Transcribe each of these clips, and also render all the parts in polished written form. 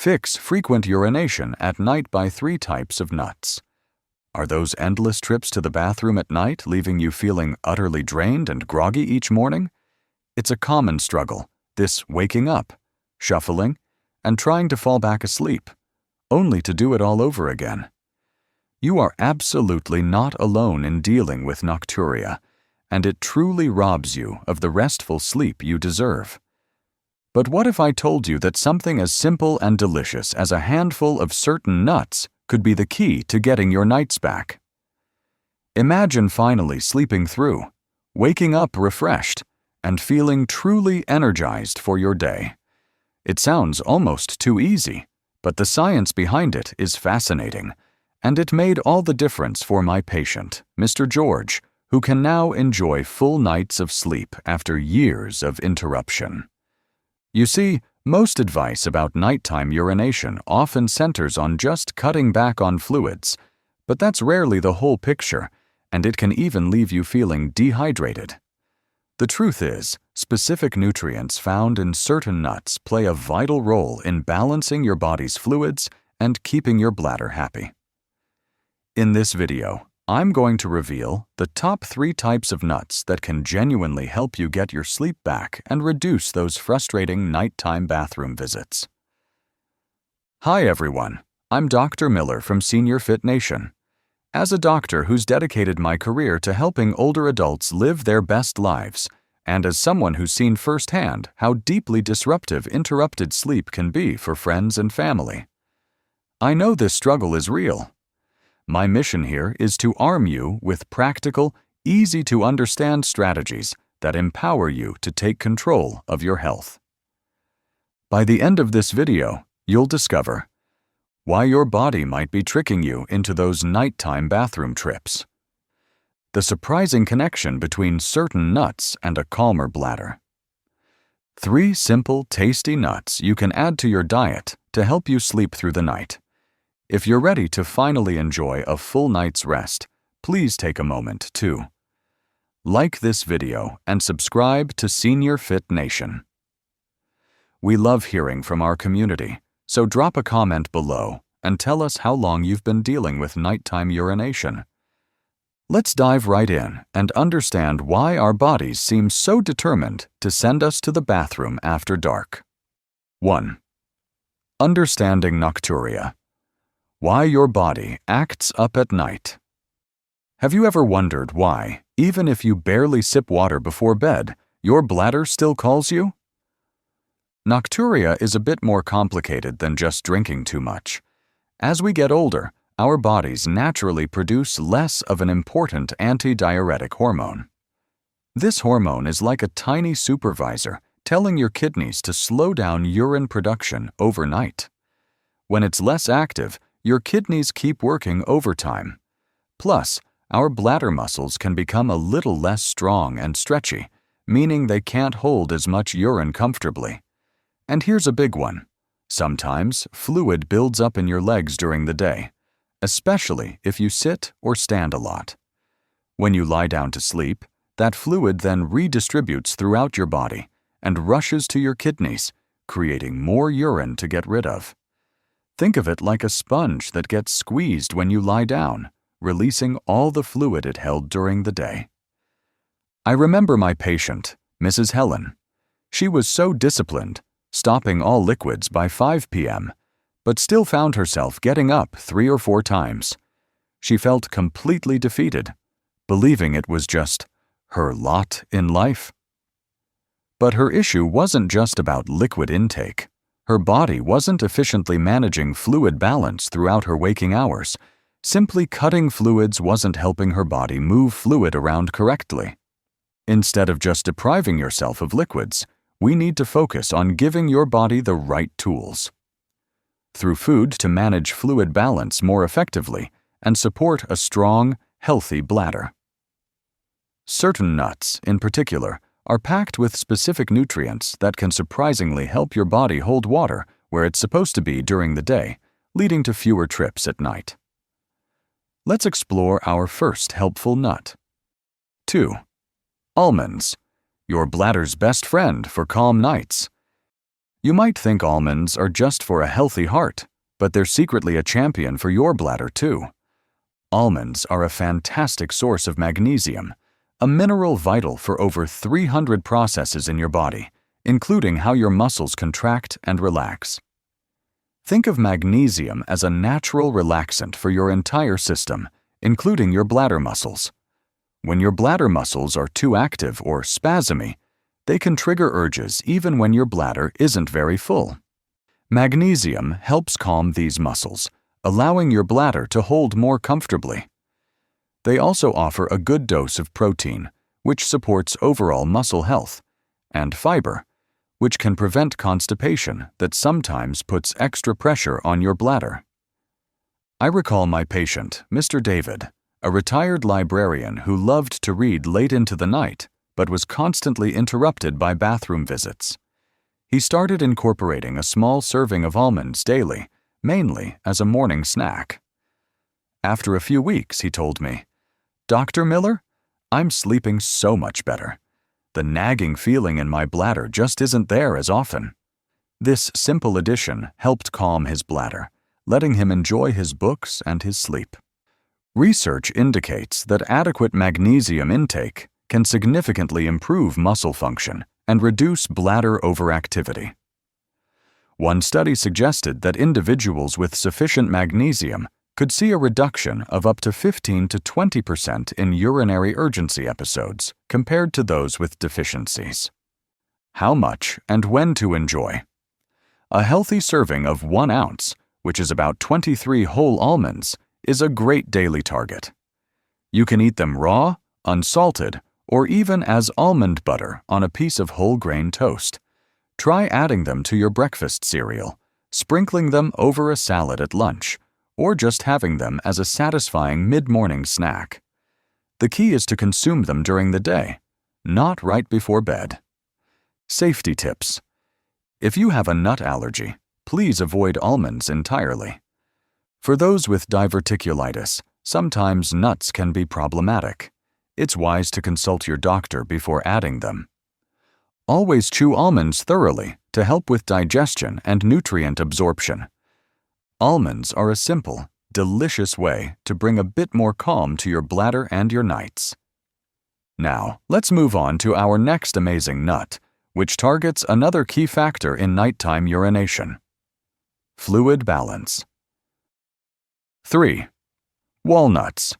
Fix frequent urination at night by 3 types of nuts. Are those endless trips to the bathroom at night leaving you feeling utterly drained and groggy each morning? It's a common struggle, this waking up, shuffling, and trying to fall back asleep, only to do it all over again. You are absolutely not alone in dealing with nocturia, and it truly robs you of the restful sleep you deserve. But what if I told you that something as simple and delicious as a handful of certain nuts could be the key to getting your nights back? Imagine finally sleeping through, waking up refreshed, and feeling truly energized for your day. It sounds almost too easy, but the science behind it is fascinating, and it made all the difference for my patient, Mr. George, who can now enjoy full nights of sleep after years of interruption. You see, most advice about nighttime urination often centers on just cutting back on fluids, but that's rarely the whole picture, and it can even leave you feeling dehydrated. The truth is, specific nutrients found in certain nuts play a vital role in balancing your body's fluids and keeping your bladder happy. In this video, I'm going to reveal the top 3 types of nuts that can genuinely help you get your sleep back and reduce those frustrating nighttime bathroom visits. Hi everyone, I'm Dr. Miller from Seniorhealth Nation. As a doctor who's dedicated my career to helping older adults live their best lives, and as someone who's seen firsthand how deeply disruptive interrupted sleep can be for friends and family, I know this struggle is real. My mission here is to arm you with practical, easy-to-understand strategies that empower you to take control of your health. By the end of this video, you'll discover why your body might be tricking you into those nighttime bathroom trips, the surprising connection between certain nuts and a calmer bladder, 3 simple, tasty nuts you can add to your diet to help you sleep through the night. If you're ready to finally enjoy a full night's rest, please take a moment to like this video and subscribe to Seniorhealth Nation. We love hearing from our community, so drop a comment below and tell us how long you've been dealing with nighttime urination. Let's dive right in and understand why our bodies seem so determined to send us to the bathroom after dark. 1. Understanding nocturia. Why your body acts up at night. Have you ever wondered why, even if you barely sip water before bed, your bladder still calls you? Nocturia is a bit more complicated than just drinking too much. As we get older, our bodies naturally produce less of an important antidiuretic hormone. This hormone is like a tiny supervisor telling your kidneys to slow down urine production overnight. When it's less active, your kidneys keep working overtime. Plus, our bladder muscles can become a little less strong and stretchy, meaning they can't hold as much urine comfortably. And here's a big one. Sometimes, fluid builds up in your legs during the day, especially if you sit or stand a lot. When you lie down to sleep, that fluid then redistributes throughout your body and rushes to your kidneys, creating more urine to get rid of. Think of it like a sponge that gets squeezed when you lie down, releasing all the fluid it held during the day. I remember my patient, Mrs. Helen. She was so disciplined, stopping all liquids by 5 p.m., but still found herself getting up 3 or 4 times. She felt completely defeated, believing it was just her lot in life. But her issue wasn't just about liquid intake. Her body wasn't efficiently managing fluid balance throughout her waking hours. Simply cutting fluids wasn't helping her body move fluid around correctly. Instead of just depriving yourself of liquids, we need to focus on giving your body the right tools through food to manage fluid balance more effectively and support a strong, healthy bladder. Certain nuts, in particular, are packed with specific nutrients that can surprisingly help your body hold water where it's supposed to be during the day, leading to fewer trips at night. Let's explore our first helpful nut. 2. Almonds, your bladder's best friend for calm nights. You might think almonds are just for a healthy heart, but they're secretly a champion for your bladder too. Almonds are a fantastic source of magnesium, a mineral vital for over 300 processes in your body, including how your muscles contract and relax. Think of magnesium as a natural relaxant for your entire system, including your bladder muscles. When your bladder muscles are too active or spasmy, they can trigger urges even when your bladder isn't very full. Magnesium helps calm these muscles, allowing your bladder to hold more comfortably. They also offer a good dose of protein, which supports overall muscle health, and fiber, which can prevent constipation that sometimes puts extra pressure on your bladder. I recall my patient, Mr. David, a retired librarian who loved to read late into the night but was constantly interrupted by bathroom visits. He started incorporating a small serving of almonds daily, mainly as a morning snack. After a few weeks, he told me, "Dr. Miller, I'm sleeping so much better. The nagging feeling in my bladder just isn't there as often." This simple addition helped calm his bladder, letting him enjoy his books and his sleep. Research indicates that adequate magnesium intake can significantly improve muscle function and reduce bladder overactivity. One study suggested that individuals with sufficient magnesium could see a reduction of up to 15 to 20% in urinary urgency episodes compared to those with deficiencies. How much and when to enjoy? A healthy serving of 1 ounce, which is about 23 whole almonds, is a great daily target. You can eat them raw, unsalted, or even as almond butter on a piece of whole grain toast. Try adding them to your breakfast cereal, sprinkling them over a salad at lunch, or just having them as a satisfying mid-morning snack. The key is to consume them during the day, not right before bed. Safety tips. If you have a nut allergy, please avoid almonds entirely. For those with diverticulitis, sometimes nuts can be problematic. It's wise to consult your doctor before adding them. Always chew almonds thoroughly to help with digestion and nutrient absorption. Almonds are a simple, delicious way to bring a bit more calm to your bladder and your nights. Now, let's move on to our next amazing nut, which targets another key factor in nighttime urination: fluid balance. 3. Walnuts.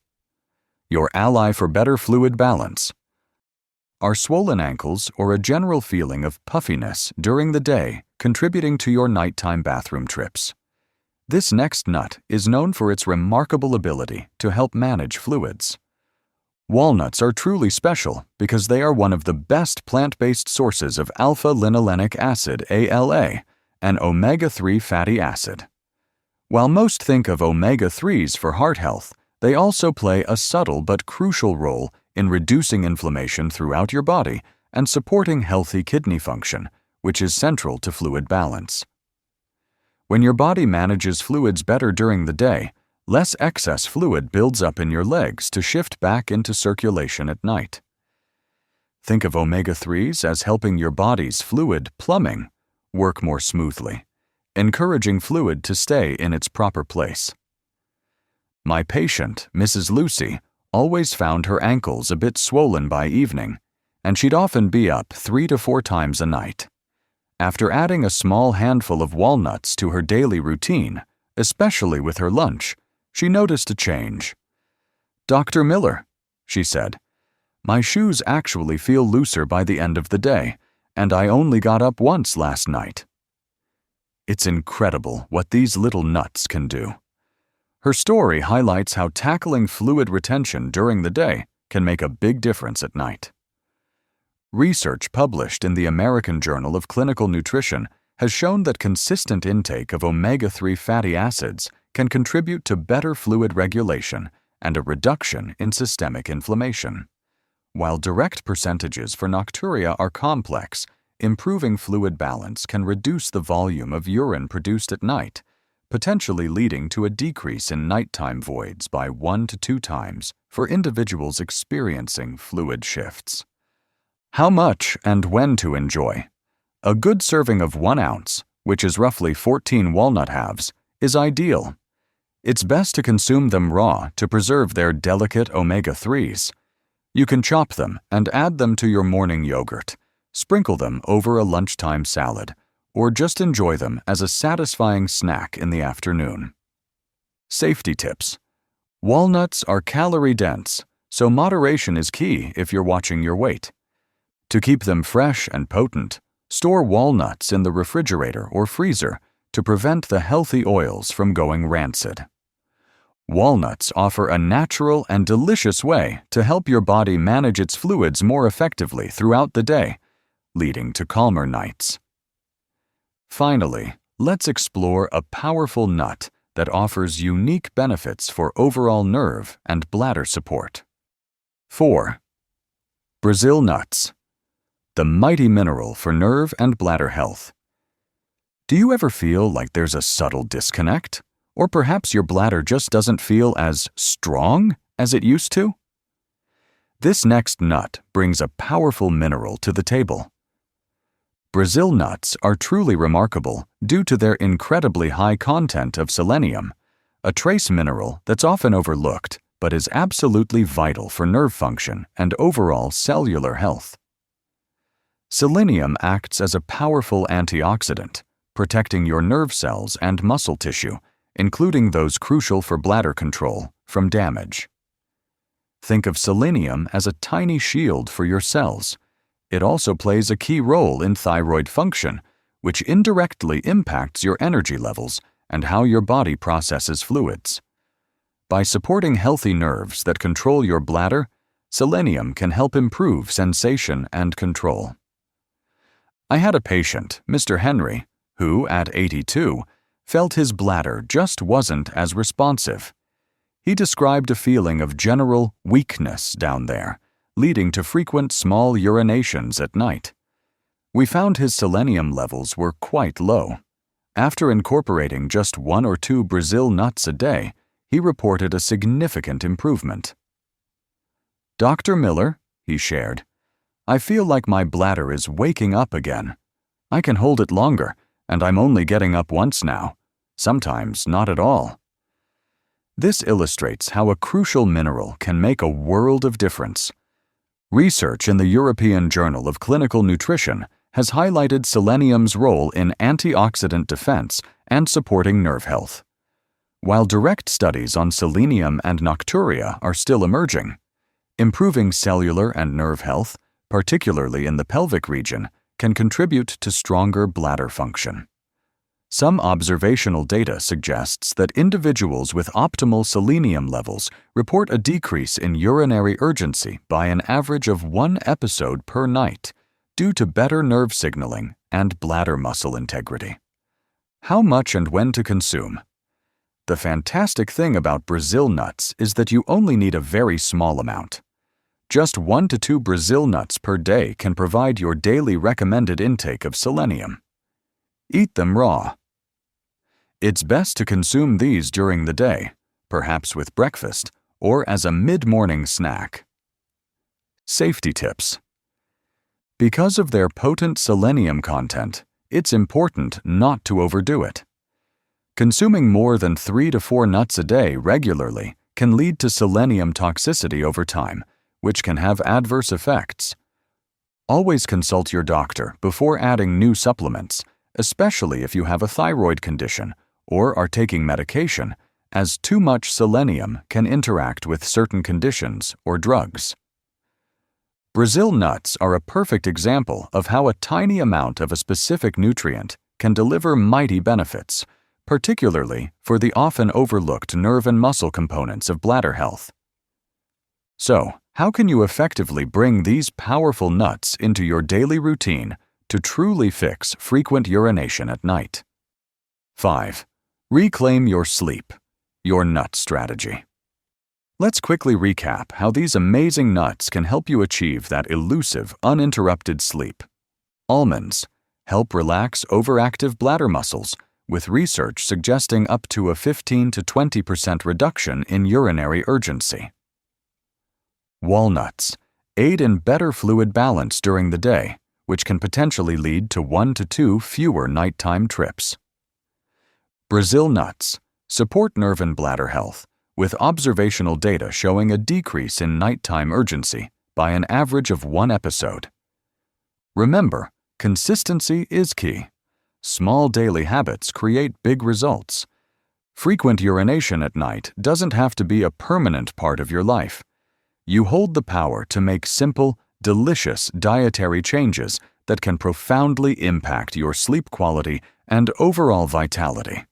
Your ally for better fluid balance. Are swollen ankles or a general feeling of puffiness during the day contributing to your nighttime bathroom trips? This next nut is known for its remarkable ability to help manage fluids. Walnuts are truly special because they are one of the best plant-based sources of alpha-linolenic acid, ALA, an omega-3 fatty acid. While most think of omega-3s for heart health, they also play a subtle but crucial role in reducing inflammation throughout your body and supporting healthy kidney function, which is central to fluid balance. When your body manages fluids better during the day, less excess fluid builds up in your legs to shift back into circulation at night. Think of omega-3s as helping your body's fluid plumbing work more smoothly, encouraging fluid to stay in its proper place. My patient, Mrs. Lucy, always found her ankles a bit swollen by evening, and she'd often be up 3 to 4 times a night. After adding a small handful of walnuts to her daily routine, especially with her lunch, she noticed a change. "Dr. Miller," she said, "my shoes actually feel looser by the end of the day, and I only got up once last night." It's incredible what these little nuts can do. Her story highlights how tackling fluid retention during the day can make a big difference at night. Research published in the American Journal of Clinical Nutrition has shown that consistent intake of omega-3 fatty acids can contribute to better fluid regulation and a reduction in systemic inflammation. While direct percentages for Nocturia are complex, improving fluid balance can reduce the volume of urine produced at night, potentially leading to a decrease in nighttime voids by 1 to 2 times for individuals experiencing fluid shifts. How much and when to enjoy? A good serving of 1 ounce, which is roughly 14 walnut halves, is ideal. It's best to consume them raw to preserve their delicate omega-3s. You can chop them and add them to your morning yogurt, sprinkle them over a lunchtime salad, or just enjoy them as a satisfying snack in the afternoon. Safety tips. Walnuts are calorie-dense, so moderation is key if you're watching your weight. To keep them fresh and potent, store walnuts in the refrigerator or freezer to prevent the healthy oils from going rancid. Walnuts offer a natural and delicious way to help your body manage its fluids more effectively throughout the day, leading to calmer nights. Finally, let's explore a powerful nut that offers unique benefits for overall nerve and bladder support. 4. Brazil nuts, the mighty mineral for nerve and bladder health. Do you ever feel like there's a subtle disconnect? Or perhaps your bladder just doesn't feel as strong as it used to? This next nut brings a powerful mineral to the table. Brazil nuts are truly remarkable due to their incredibly high content of selenium, a trace mineral that's often overlooked but is absolutely vital for nerve function and overall cellular health. Selenium acts as a powerful antioxidant, protecting your nerve cells and muscle tissue, including those crucial for bladder control, from damage. Think of selenium as a tiny shield for your cells. It also plays a key role in thyroid function, which indirectly impacts your energy levels and how your body processes fluids. By supporting healthy nerves that control your bladder, selenium can help improve sensation and control. I had a patient, Mr. Henry, who, at 82, felt his bladder just wasn't as responsive. He described a feeling of general weakness down there, leading to frequent small urinations at night. We found his selenium levels were quite low. After incorporating just 1 or 2 Brazil nuts a day, he reported a significant improvement. "Dr. Miller," he shared, "I feel like my bladder is waking up again. I can hold it longer, and I'm only getting up once now, sometimes not at all." This illustrates how a crucial mineral can make a world of difference. Research in the European Journal of Clinical Nutrition has highlighted selenium's role in antioxidant defense and supporting nerve health. While direct studies on selenium and nocturia are still emerging, improving cellular and nerve health, particularly in the pelvic region, can contribute to stronger bladder function. Some observational data suggests that individuals with optimal selenium levels report a decrease in urinary urgency by an average of 1 episode per night due to better nerve signaling and bladder muscle integrity. How much and when to consume? The fantastic thing about Brazil nuts is that you only need a very small amount. Just 1 to 2 Brazil nuts per day can provide your daily recommended intake of selenium. Eat them raw. It's best to consume these during the day, perhaps with breakfast, or as a mid-morning snack. Safety tips. Because of their potent selenium content, it's important not to overdo it. Consuming more than 3 to 4 nuts a day regularly can lead to selenium toxicity over time, which can have adverse effects. Always consult your doctor before adding new supplements, especially if you have a thyroid condition or are taking medication, as too much selenium can interact with certain conditions or drugs. Brazil nuts are a perfect example of how a tiny amount of a specific nutrient can deliver mighty benefits, particularly for the often overlooked nerve and muscle components of bladder health. So, how can you effectively bring these powerful nuts into your daily routine to truly fix frequent urination at night? 5. Reclaim your sleep, your nut strategy. Let's quickly recap how these amazing nuts can help you achieve that elusive, uninterrupted sleep. Almonds help relax overactive bladder muscles, with research suggesting up to a 15 to 20% reduction in urinary urgency. Walnuts aid in better fluid balance during the day, which can potentially lead to 1 to 2 fewer nighttime trips. Brazil nuts support nerve and bladder health, with observational data showing a decrease in nighttime urgency by an average of 1 episode. Remember, consistency is key. Small daily habits create big results. Frequent urination at night doesn't have to be a permanent part of your life. You hold the power to make simple, delicious dietary changes that can profoundly impact your sleep quality and overall vitality.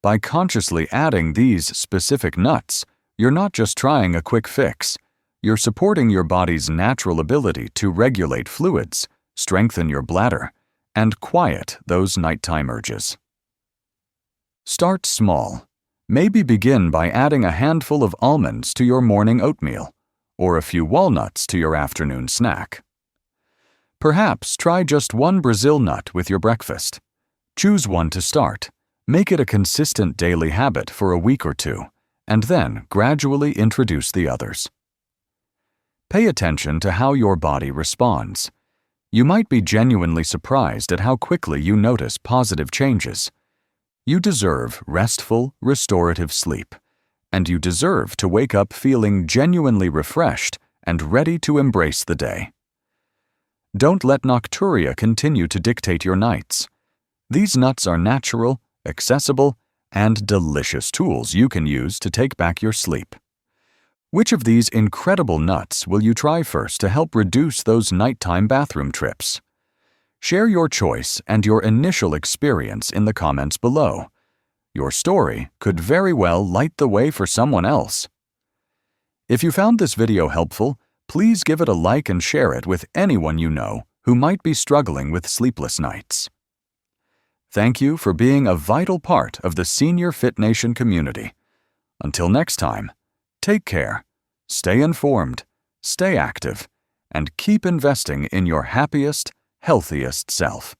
By consciously adding these specific nuts, you're not just trying a quick fix. You're supporting your body's natural ability to regulate fluids, strengthen your bladder, and quiet those nighttime urges. Start small. Maybe begin by adding a handful of almonds to your morning oatmeal, or a few walnuts to your afternoon snack. Perhaps try just 1 Brazil nut with your breakfast. Choose one to start. Make it a consistent daily habit for a week or 2, and then gradually introduce the others. Pay attention to how your body responds. You might be genuinely surprised at how quickly you notice positive changes. You deserve restful, restorative sleep, and you deserve to wake up feeling genuinely refreshed and ready to embrace the day. Don't let Nocturia continue to dictate your nights. These nuts are natural, accessible, and delicious tools you can use to take back your sleep. Which of these incredible nuts will you try first to help reduce those nighttime bathroom trips? Share your choice and your initial experience in the comments below. Your story could very well light the way for someone else. If you found this video helpful, please give it a like and share it with anyone you know who might be struggling with sleepless nights. Thank you for being a vital part of the Senior Fit Nation community. Until next time, take care, stay informed, stay active, and keep investing in your happiest, healthiest self.